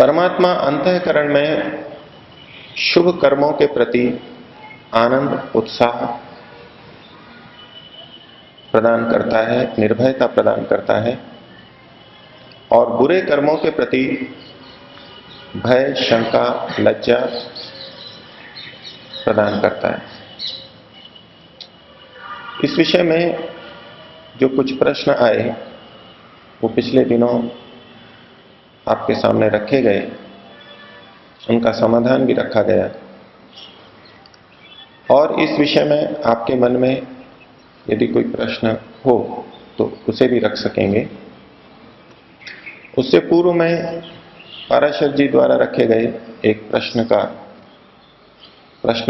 परमात्मा अंतःकरण में शुभ कर्मों के प्रति आनंद, उत्साह प्रदान करता है, निर्भयता प्रदान करता है, और बुरे कर्मों के प्रति भय, शंका, लज्जा प्रदान करता है। इस विषय में जो कुछ प्रश्न आए वो पिछले दिनों आपके सामने रखे गए, उनका समाधान भी रखा गया, और इस विषय में आपके मन में यदि कोई प्रश्न हो तो उसे भी रख सकेंगे। उससे पूर्व में पाराशर जी द्वारा रखे गए एक प्रश्न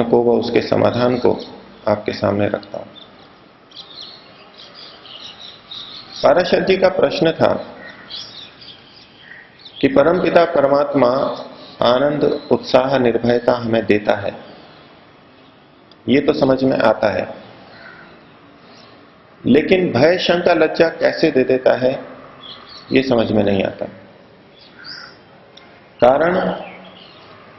को व उसके समाधान को आपके सामने रखता हूं। पाराशर जी का प्रश्न था कि परमपिता परमात्मा आनंद, उत्साह, निर्भयता हमें देता है, ये तो समझ में आता है, लेकिन भय, शंका, लज्जा कैसे दे देता है ये समझ में नहीं आता। कारण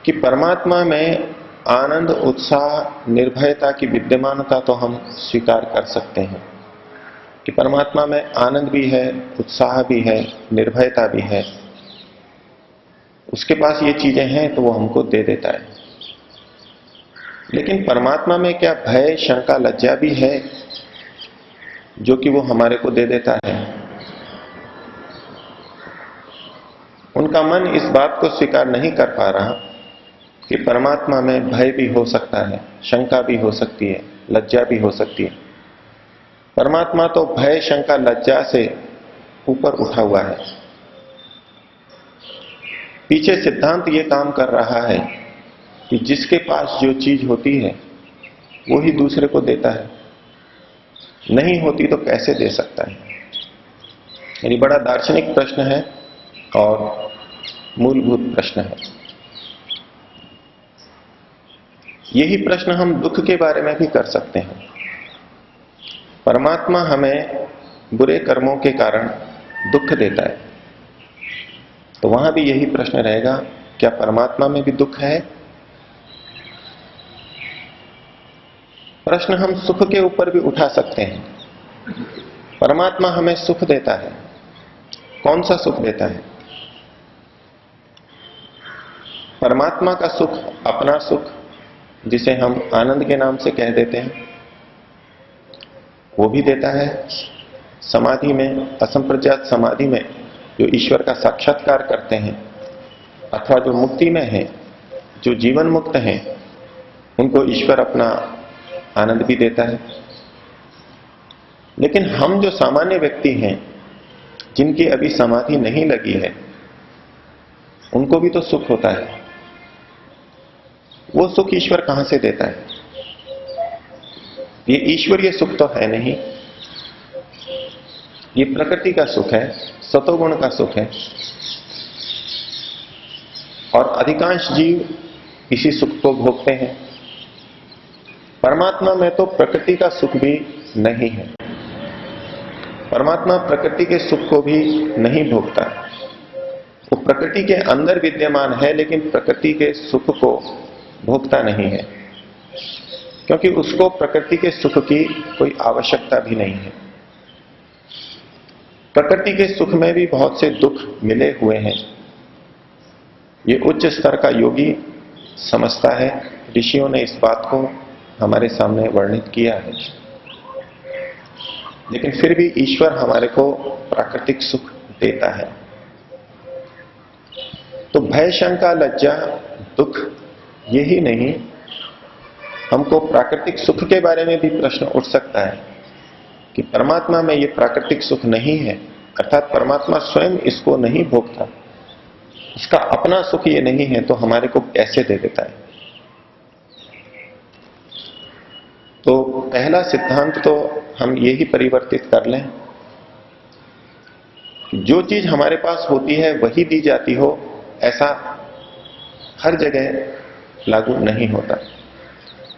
कि परमात्मा में आनंद, उत्साह, निर्भयता की विद्यमानता तो हम स्वीकार कर सकते हैं कि परमात्मा में आनंद भी है, उत्साह भी है, निर्भयता भी है, उसके पास ये चीजें हैं तो वो हमको दे देता है। लेकिन परमात्मा में क्या भय, शंका, लज्जा भी है जो कि वो हमारे को दे देता है? उनका मन इस बात को स्वीकार नहीं कर पा रहा कि परमात्मा में भय भी हो सकता है, शंका भी हो सकती है, लज्जा भी हो सकती है। परमात्मा तो भय, शंका, लज्जा से ऊपर उठा हुआ है। पीछे सिद्धांत ये काम कर रहा है कि जिसके पास जो चीज होती है वो ही दूसरे को देता है, नहीं होती तो कैसे दे सकता है। यानी बड़ा दार्शनिक प्रश्न है और मूलभूत प्रश्न है। यही प्रश्न हम दुख के बारे में भी कर सकते हैं। परमात्मा हमें बुरे कर्मों के कारण दुख देता है, तो वहां भी यही प्रश्न रहेगा, क्या परमात्मा में भी दुख है? प्रश्न हम सुख के ऊपर भी उठा सकते हैं। परमात्मा हमें सुख देता है, कौन सा सुख देता है? परमात्मा का सुख, अपना सुख, जिसे हम आनंद के नाम से कह देते हैं, वो भी देता है। समाधि में, असंप्रज्ञात समाधि में जो ईश्वर का साक्षात्कार करते हैं, अथवा जो मुक्ति में हैं, जो जीवन मुक्त हैं, उनको ईश्वर अपना आनंद भी देता है। लेकिन हम जो सामान्य व्यक्ति हैं, जिनकी अभी समाधि नहीं लगी है, उनको भी तो सुख होता है। वो सुख ईश्वर कहां से देता है? ये ईश्वरीय सुख तो है नहीं, ये प्रकृति का सुख है, सतोगुण का सुख है, और अधिकांश जीव इसी सुख को भोगते हैं। परमात्मा में तो प्रकृति का सुख भी नहीं है। परमात्मा प्रकृति के सुख को भी नहीं भोगता। वो प्रकृति के अंदर विद्यमान है, लेकिन प्रकृति के सुख को भोगता नहीं है, क्योंकि उसको प्रकृति के सुख की कोई आवश्यकता भी नहीं है। प्रकृति के सुख में भी बहुत से दुख मिले हुए हैं। ये उच्च स्तर का योगी समझता है। ऋषियों ने इस बात को हमारे सामने वर्णित किया है। लेकिन फिर भी ईश्वर हमारे को प्राकृतिक सुख देता है। तो भय, शंका, लज्जा, दुख यही नहीं, हमको प्राकृतिक सुख के बारे में भी प्रश्न उठ सकता है कि परमात्मा में ये प्राकृतिक सुख नहीं है, अर्थात परमात्मा स्वयं इसको नहीं भोगता, इसका अपना सुख ये नहीं है, तो हमारे को कैसे दे देता है। तो पहला सिद्धांत तो हम यही परिवर्तित कर लें, जो चीज हमारे पास होती है वही दी जाती हो, ऐसा हर जगह लागू नहीं होता।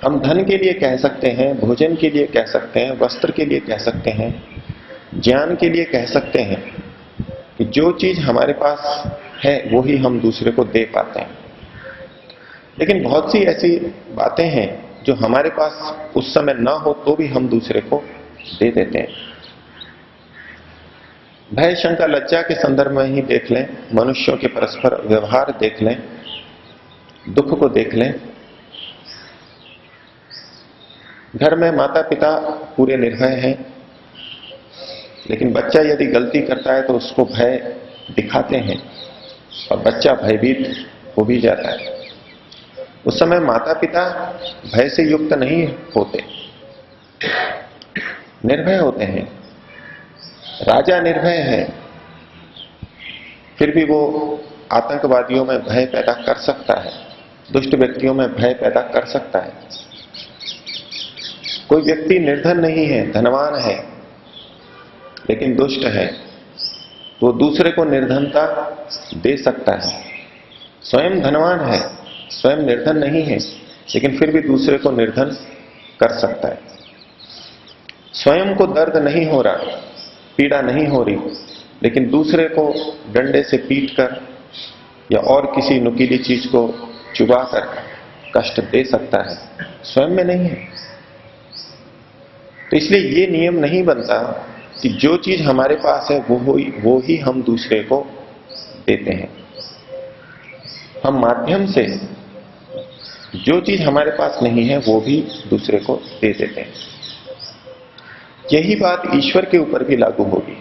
हम धन के लिए कह सकते हैं, भोजन के लिए कह सकते हैं, वस्त्र के लिए कह सकते हैं, ज्ञान के लिए कह सकते हैं कि जो चीज हमारे पास है वो ही हम दूसरे को दे पाते हैं। लेकिन बहुत सी ऐसी बातें हैं जो हमारे पास उस समय ना हो तो भी हम दूसरे को दे देते हैं। भय, शंका, लज्जा के संदर्भ में ही देख लें, मनुष्यों के परस्पर व्यवहार देख लें, दुख को देख लें। घर में माता पिता पूरे निर्भय हैं, लेकिन बच्चा यदि गलती करता है तो उसको भय दिखाते हैं और बच्चा भयभीत हो भी जाता है। उस समय माता पिता भय से युक्त नहीं होते, निर्भय होते हैं। राजा निर्भय है, फिर भी वो आतंकवादियों में भय पैदा कर सकता है, दुष्ट व्यक्तियों में भय पैदा कर सकता है। कोई व्यक्ति निर्धन नहीं है, धनवान है, लेकिन दुष्ट है, वो दूसरे को निर्धनता दे सकता है। स्वयं धनवान है, स्वयं निर्धन नहीं है, लेकिन फिर भी दूसरे को निर्धन कर सकता है। स्वयं को दर्द नहीं हो रहा, पीड़ा नहीं हो रही, लेकिन दूसरे को डंडे से पीट कर या और किसी नुकीली चीज को चुबा कर कष्ट दे सकता है, स्वयं में नहीं है। तो इसलिए ये नियम नहीं बनता कि जो चीज हमारे पास है वो ही हम दूसरे को देते हैं। हम माध्यम से जो चीज हमारे पास नहीं है वो भी दूसरे को दे देते हैं। यही बात ईश्वर के ऊपर भी लागू होगी।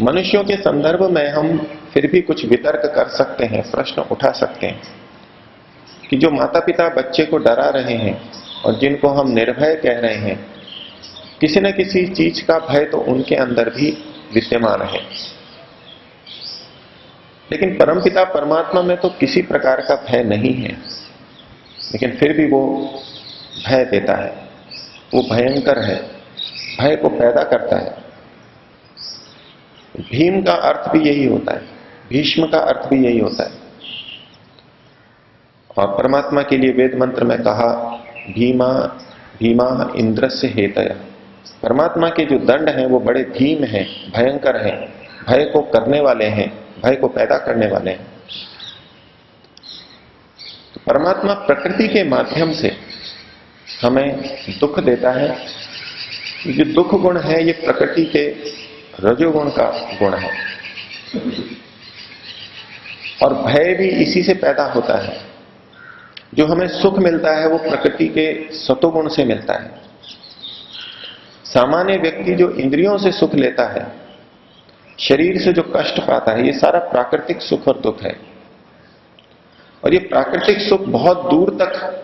मनुष्यों के संदर्भ में हम फिर भी कुछ वितर्क कर सकते हैं, प्रश्न उठा सकते हैं कि जो माता पिता बच्चे को डरा रहे हैं और जिनको हम निर्भय कह रहे हैं, किसी न किसी चीज का भय तो उनके अंदर भी विद्यमान है। लेकिन परमपिता परमात्मा में तो किसी प्रकार का भय नहीं है, लेकिन फिर भी वो भय देता है। वो भयंकर है, भय को पैदा करता है। भीम का अर्थ भी यही होता है, भीष्म का अर्थ भी यही होता है। और परमात्मा के लिए वेद मंत्र में कहा, भीमा भीमा इंद्रस्य हेतया। परमात्मा के जो दंड हैं वो बड़े भीम हैं, भयंकर हैं, भय को करने वाले हैं, भय को पैदा करने वाले हैं। तो परमात्मा प्रकृति के माध्यम से हमें दुख देता है। ये दुख गुण है, ये प्रकृति के रजोगुण का गुण है। और भय भी इसी से पैदा होता है। जो हमें सुख मिलता है वो प्रकृति के सतोगुण से मिलता है। सामान्य व्यक्ति जो इंद्रियों से सुख लेता है, शरीर से जो कष्ट पाता है, ये सारा प्राकृतिक सुख और दुख है। और ये प्राकृतिक सुख बहुत दूर तक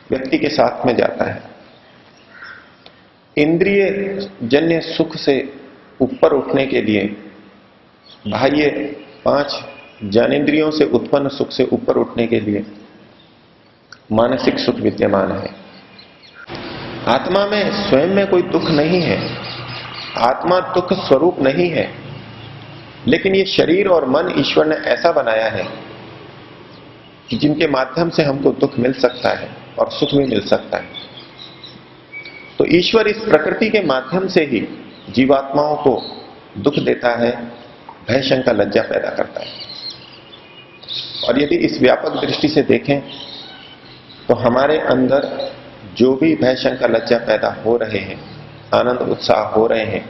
व्यक्ति के साथ में जाता है। इंद्रिय जन्य सुख से ऊपर उठने के लिए, बाह्य 5 ज्ञानेंद्रियों से उत्पन्न सुख से ऊपर उठने के लिए मानसिक सुख विद्यमान है। आत्मा में स्वयं में कोई दुख नहीं है, आत्मा दुख स्वरूप नहीं है, लेकिन ये शरीर और मन ईश्वर ने ऐसा बनाया है कि जिनके माध्यम से हमको दुख मिल सकता है और सुख भी मिल सकता है। तो ईश्वर इस प्रकृति के माध्यम से ही जीवात्माओं को दुख देता है, भय, शंका, लज्जा पैदा करता है। और यदि इस व्यापक दृष्टि से देखें तो हमारे अंदर जो भी भय, शंका, लज्जा पैदा हो रहे हैं, आनंद उत्साह हो रहे हैं,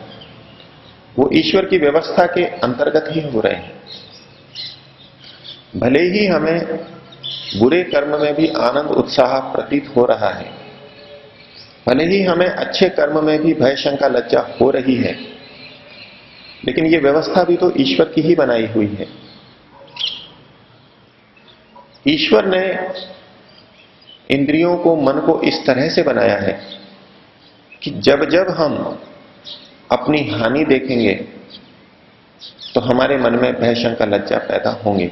वो ईश्वर की व्यवस्था के अंतर्गत ही हो रहे हैं। भले ही हमें बुरे कर्म में भी आनंद उत्साह प्रतीत हो रहा है, भले ही हमें अच्छे कर्म में भी भय शंका लज्जा हो रही है, लेकिन ये व्यवस्था भी तो ईश्वर की ही बनाई हुई है। ईश्वर ने इंद्रियों को, मन को इस तरह से बनाया है कि जब जब हम अपनी हानि देखेंगे तो हमारे मन में भय शंका लज्जा पैदा होंगे,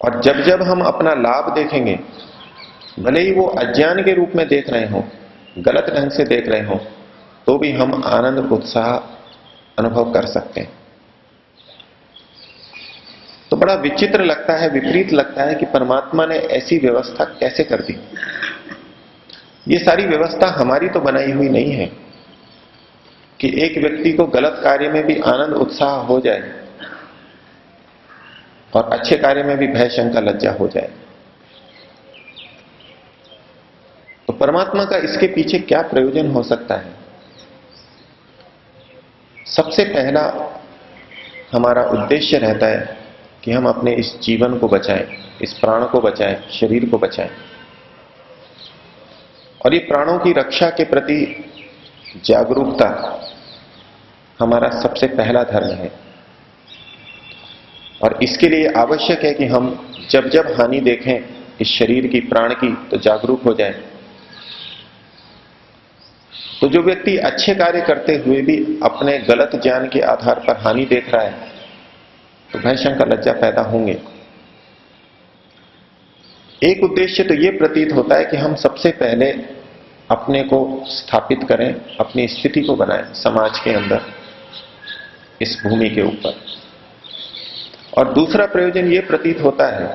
और जब जब हम अपना लाभ देखेंगे, भले ही वो अज्ञान के रूप में देख रहे हों, गलत ढंग से देख रहे हों, तो भी हम आनंद उत्साह अनुभव कर सकते हैं। तो बड़ा विचित्र लगता है, विपरीत लगता है कि परमात्मा ने ऐसी व्यवस्था कैसे कर दी। ये सारी व्यवस्था हमारी तो बनाई हुई नहीं है कि एक व्यक्ति को गलत कार्य में भी आनंद उत्साह हो जाए और अच्छे कार्य में भी भय शंका लज्जा हो जाए। तो परमात्मा का इसके पीछे क्या प्रयोजन हो सकता है? सबसे पहला हमारा उद्देश्य रहता है कि हम अपने इस जीवन को बचाएं, इस प्राण को बचाएं, शरीर को बचाएं, और ये प्राणों की रक्षा के प्रति जागरूकता हमारा सबसे पहला धर्म है। और इसके लिए आवश्यक है कि हम जब जब हानि देखें इस शरीर की, प्राण की, तो जागरूक हो जाएं। तो जो व्यक्ति अच्छे कार्य करते हुए भी अपने गलत ज्ञान के आधार पर हानि देख रहा है, तो भय शंका लज्जा पैदा होंगे। एक उद्देश्य तो यह प्रतीत होता है कि हम सबसे पहले अपने को स्थापित करें, अपनी स्थिति को बनाएं समाज के अंदर, इस भूमि के ऊपर। और दूसरा प्रयोजन यह प्रतीत होता है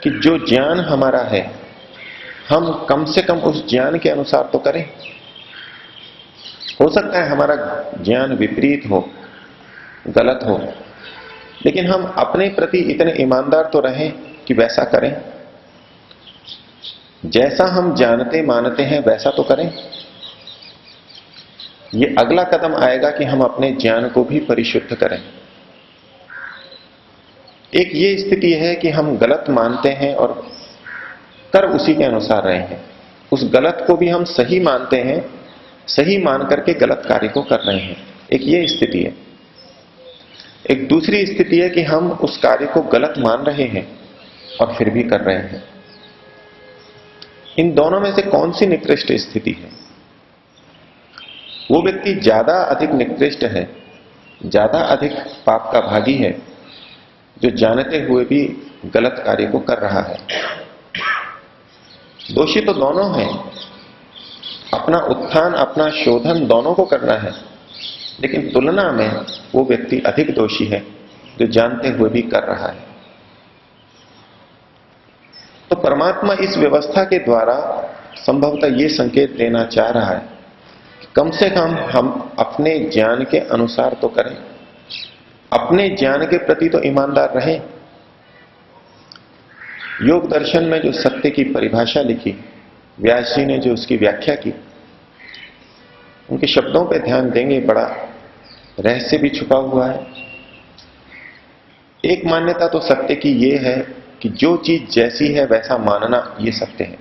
कि जो ज्ञान हमारा है, हम कम से कम उस ज्ञान के अनुसार तो करें। हो सकता है हमारा ज्ञान विपरीत हो, गलत हो, लेकिन हम अपने प्रति इतने ईमानदार तो रहें कि वैसा करें। जैसा हम जानते मानते हैं वैसा तो करें। ये अगला कदम आएगा कि हम अपने ज्ञान को भी परिशुद्ध करें। एक ये स्थिति है कि हम गलत मानते हैं और कर उसी के अनुसार रहे हैं, उस गलत को भी हम सही मानते हैं, सही मान करके गलत कार्य को कर रहे हैं। एक ये स्थिति है। एक दूसरी स्थिति है कि हम उस कार्य को गलत मान रहे हैं और फिर भी कर रहे हैं। इन दोनों में से कौन सी निकृष्ट स्थिति है? वो व्यक्ति ज्यादा अधिक निकृष्ट है, ज्यादा अधिक पाप का भागी है, जो जानते हुए भी गलत कार्य को कर रहा है। दोषी तो दोनों हैं, अपना उत्थान, अपना शोधन दोनों को करना है, लेकिन तुलना में वो व्यक्ति अधिक दोषी है जो जानते हुए भी कर रहा है। तो परमात्मा इस व्यवस्था के द्वारा संभवतः ये संकेत देना चाह रहा है कि कम से कम हम अपने ज्ञान के अनुसार तो करें, अपने ज्ञान के प्रति तो ईमानदार रहें। योग दर्शन में जो सत्य की परिभाषा लिखी, व्यास जी ने जो उसकी व्याख्या की, उनके शब्दों पर ध्यान देंगे, बड़ा रहस्य भी छुपा हुआ है। एक मान्यता तो सत्य की ये है कि जो चीज जैसी है वैसा मानना ये सत्य है,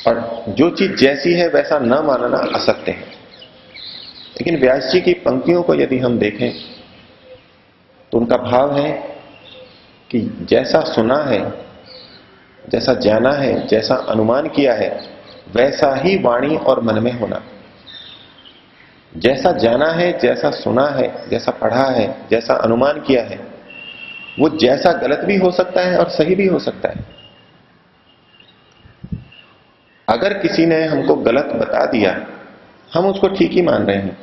और जो चीज जैसी है वैसा न मानना असत्य है। लेकिन व्यास जी की पंक्तियों को यदि हम देखें तो उनका भाव है कि जैसा सुना है, जैसा जाना है, जैसा अनुमान किया है, वैसा ही वाणी और मन में होना। जैसा जाना है, जैसा सुना है, जैसा पढ़ा है, जैसा अनुमान किया है, वो जैसा गलत भी हो सकता है और सही भी हो सकता है। अगर किसी ने हमको गलत बता दिया, हम उसको ठीक ही मान रहे हैं।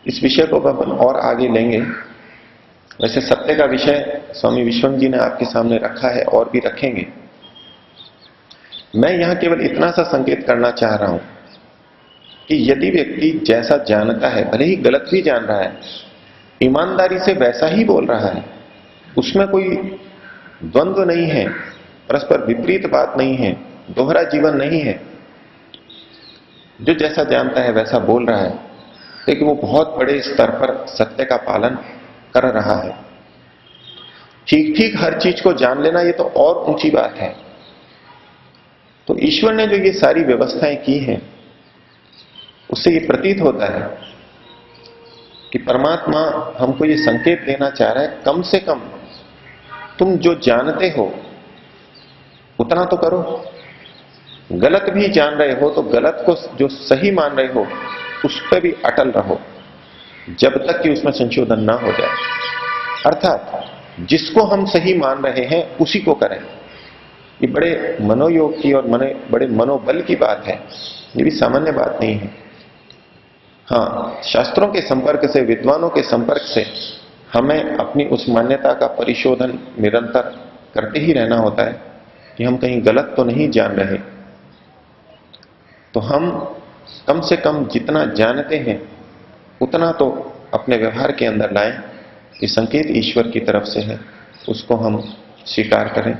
इस विषय को अपन और आगे लेंगे। वैसे सत्य का विषय स्वामी विश्वम जी ने आपके सामने रखा है और भी रखेंगे। मैं यहां केवल इतना सा संकेत करना चाह रहा हूं कि यदि व्यक्ति जैसा जानता है, भले ही गलत भी जान रहा है, ईमानदारी से वैसा ही बोल रहा है, उसमें कोई द्वंद्व नहीं है, परस्पर विपरीत बात नहीं है, दोहरा जीवन नहीं है, जो जैसा जानता है वैसा बोल रहा है, लेकिन वो बहुत बड़े स्तर पर सत्य का पालन कर रहा है। ठीक ठीक हर चीज को जान लेना ये तो और ऊंची बात है। तो ईश्वर ने जो ये सारी व्यवस्थाएं की हैं, उससे ये प्रतीत होता है कि परमात्मा हमको ये संकेत देना चाह रहा है, कम से कम तुम जो जानते हो उतना तो करो। गलत भी जान रहे हो तो गलत को जो सही मान रहे हो उस पर भी अटल रहो, जब तक कि उसमें संशोधन ना हो जाए। अर्थात जिसको हम सही मान रहे हैं उसी को करें। ये बड़े मनोयोग की और बड़े मनोबल की बात है, ये भी सामान्य बात नहीं है। हाँ, शास्त्रों के संपर्क से, विद्वानों के संपर्क से हमें अपनी उस मान्यता का परिशोधन निरंतर करते ही रहना होता है कि हम कहीं गलत तो नहीं जान रहे। तो हम कम से कम जितना जानते हैं उतना तो अपने व्यवहार के अंदर लाएं। ये संकेत ईश्वर की तरफ से है, उसको हम स्वीकार करें।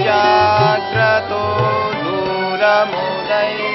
यच्चाग्रतो दूरमुदये